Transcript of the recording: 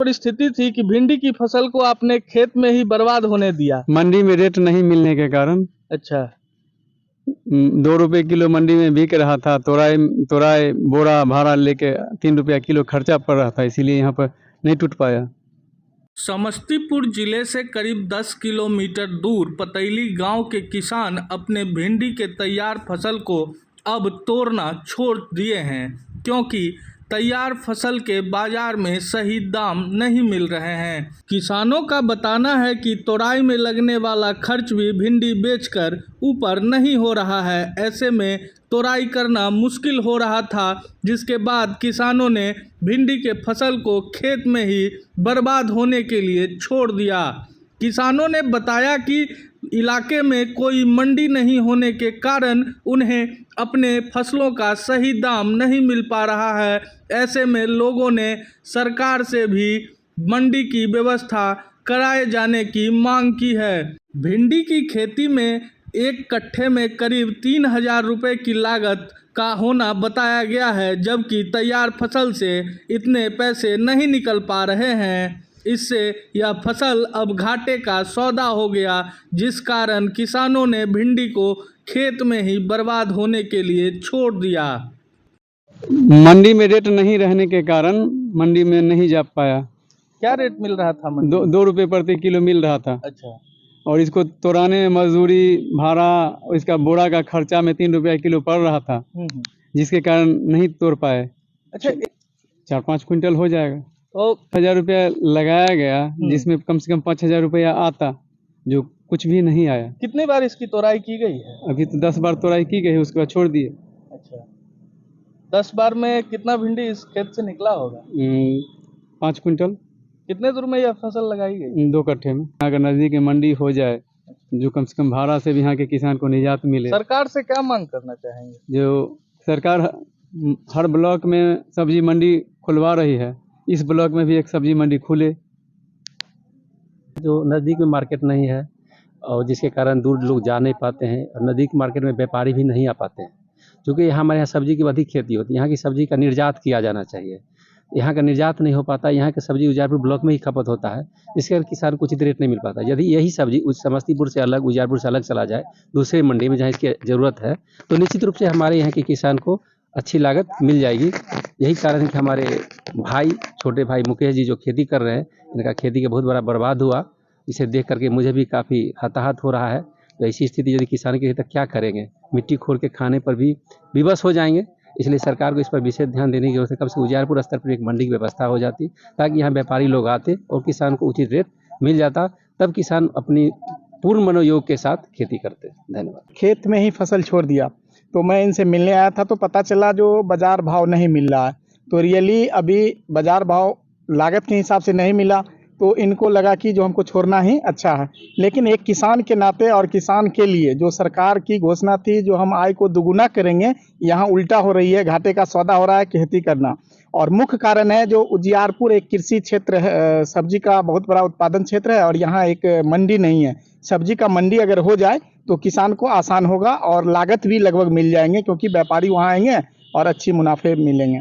परिस्थिति थी कि भिंडी की फसल को आपने खेत में ही बर्बाद होने दिया। मंडी में रेट नहीं मिलने के कारण अच्छा। 2 रुपए किलो मंडी में बिक रहा था। तोराई बोरा भाड़ा लेके 3 रुपया किलो खर्चा पड़ रहा था, इसीलिए यहाँ पर नहीं टूट पाया। समस्तीपुर जिले से करीब 10 किलोमीटर दूर पतैली गांव के किसान अपने भिंडी के तैयार फसल को अब तोड़ना छोड़ दिए हैं, क्योंकि तैयार फसल के बाजार में सही दाम नहीं मिल रहे हैं। किसानों का बताना है कि तोड़ाई में लगने वाला खर्च भी भिंडी बेचकर ऊपर नहीं हो रहा है। ऐसे में तोड़ाई करना मुश्किल हो रहा था, जिसके बाद किसानों ने भिंडी के फसल को खेत में ही बर्बाद होने के लिए छोड़ दिया। किसानों ने बताया कि इलाके में कोई मंडी नहीं होने के कारण उन्हें अपने फसलों का सही दाम नहीं मिल पा रहा है। ऐसे में लोगों ने सरकार से भी मंडी की व्यवस्था कराए जाने की मांग की है। भिंडी की खेती में एक कट्ठे में करीब 3,000 रुपये की लागत का होना बताया गया है, जबकि तैयार फसल से इतने पैसे नहीं निकल पा रहे हैं। इससे यह फसल अब घाटे का सौदा हो गया, जिस कारण किसानों ने भिंडी को खेत में ही बर्बाद होने के लिए छोड़ दिया। मंडी में रेट नहीं रहने के कारण मंडी में नहीं जा पाया। क्या रेट मिल रहा था मंडी? 2 रुपये प्रति किलो मिल रहा था। अच्छा। और इसको तोड़ाने में मजदूरी भाड़ा, इसका बोरा का खर्चा में 3 रुपया किलो पड़ रहा था, जिसके कारण नहीं तोड़ पाए। अच्छा। 4-5 क्विंटल हो जाएगा। तो 1,000 रुपया लगाया गया, जिसमें कम से कम 5,000 रुपया आता, जो कुछ भी नहीं आया। कितनी बार इसकी तोड़ाई की गई है? अभी तो 10 बार तोड़ाई की गई है, उसके बाद छोड़ दिए। अच्छा। 10 बार में कितना भिंडी इस खेत से निकला होगा? 5 क्विंटल। कितने दूर में यह फसल लगाई गई? 2 कट्ठे में। अगर नजदीक में मंडी हो जाए, जो कम से कम भाड़ा से भी यहाँ के किसान को निजात मिले। सरकार से क्या मांग करना चाहेंगे? जो सरकार हर ब्लॉक में सब्जी मंडी खुलवा रही है, इस ब्लॉक में भी एक सब्जी मंडी खुले। जो नज़दीक में मार्केट नहीं है और जिसके कारण दूर लोग जा नहीं पाते हैं, और नज़दीक मार्केट में व्यापारी भी नहीं आ पाते हैं, क्योंकि यहाँ हमारे यहाँ सब्जी की अधिक खेती होती है। यहाँ की सब्जी का निर्यात किया जाना चाहिए, यहाँ का निर्यात नहीं हो पाता। यहाँ की सब्जी उजियारपुर ब्लॉक में ही खपत होता है, जिसके कारण किसान को उचित रेट नहीं मिल पाता। यदि यही सब्जी समस्तीपुर से अलग, उजियारपुर से अलग चला जाए दूसरे मंडी में जहाँ इसकी ज़रूरत है, तो निश्चित रूप से हमारे यहाँ के किसान को अच्छी लागत मिल जाएगी। यही कारण है कि हमारे भाई, छोटे भाई मुकेश जी जो खेती कर रहे हैं, इनका खेती का बहुत बड़ा बर्बाद हुआ। इसे देख करके मुझे भी काफ़ी हताहत हो रहा है। तो ऐसी स्थिति यदि किसान की है तो क्या करेंगे? मिट्टी खोल के खाने पर भी विवश हो जाएंगे। इसलिए सरकार को इस पर विशेष ध्यान देने की जरूरत है। कम से उजियारपुर स्तर पर एक मंडी की व्यवस्था हो जाती, ताकि यहाँ व्यापारी लोग आते और किसान को उचित रेट मिल जाता, तब किसान अपनी पूर्ण मनोयोग के साथ खेती करते। धन्यवाद। खेत में ही फसल छोड़ दिया, तो मैं इनसे मिलने आया था, तो पता चला जो बाज़ार भाव नहीं मिल रहा है। तो रियली अभी बाज़ार भाव लागत के हिसाब से नहीं मिला, तो इनको लगा कि जो हमको छोड़ना ही अच्छा है। लेकिन एक किसान के नाते और किसान के लिए जो सरकार की घोषणा थी, जो हम आय को दुगुना करेंगे, यहाँ उल्टा हो रही है। घाटे का सौदा हो रहा है खेती करना। और मुख्य कारण है जो उजियारपुर एक कृषि क्षेत्र है, सब्जी का बहुत बड़ा उत्पादन क्षेत्र है, और यहाँ एक मंडी नहीं है। सब्जी का मंडी अगर हो जाए तो किसान को आसान होगा और लागत भी लगभग मिल जाएंगे, क्योंकि व्यापारी वहाँ आएंगे और अच्छी मुनाफे मिलेंगे।